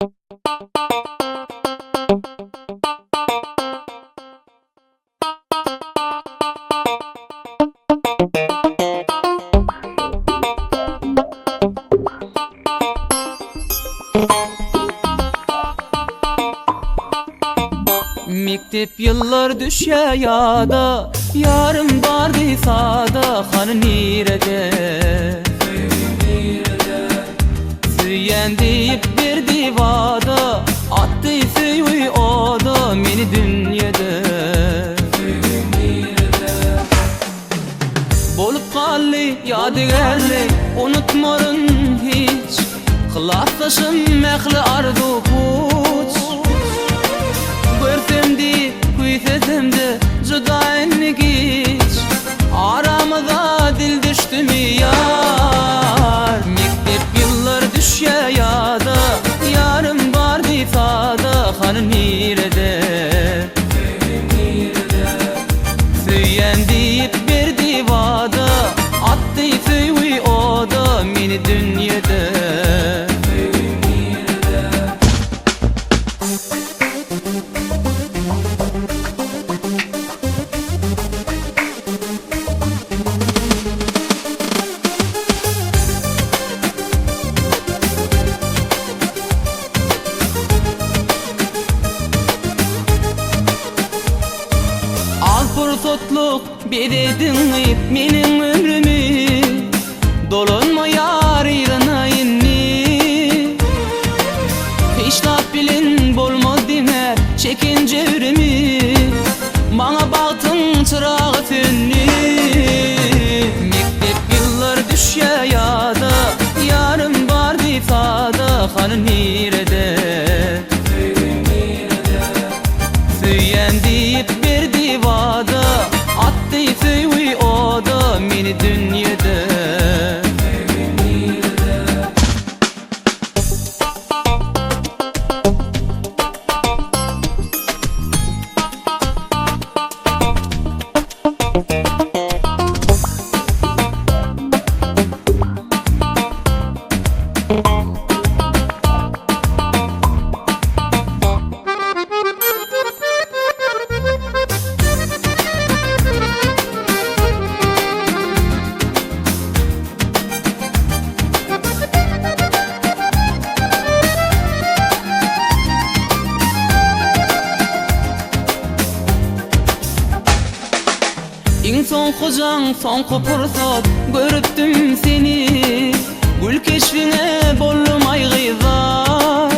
Mektep yıllar düşe yada, yarım bardı sada, hanı nirede? Süyen deyip berdi vada, attı süyü oda meni dünyada. Bolup kalli yadigarli, unutmarın hiç, kılaslaşım mehli ardu puç. Görsem kuysesimde cudayinlik hiç, aramıza dil düştü mü yar? Mektep yıllar düşe yada, yarım bardı sada, hanı nirede? Süyen deyip berdi vada, attı süyü oda meni dünyada. Fırsatlıq bededin ip menin ömrümü, dolanma yar ilanayınni. Hiçlap bilin bolma deme çekince ürümü, bana baktın çırağı sönni. Mektep yıllar düşe yada, yarım bardı sada, hanı nirede? Süyen deyip berdi vada, attı süyü oda meni dünyada. İnsan hocan son kopursat, görüptüm seni, gül keşfine bollum aygızar.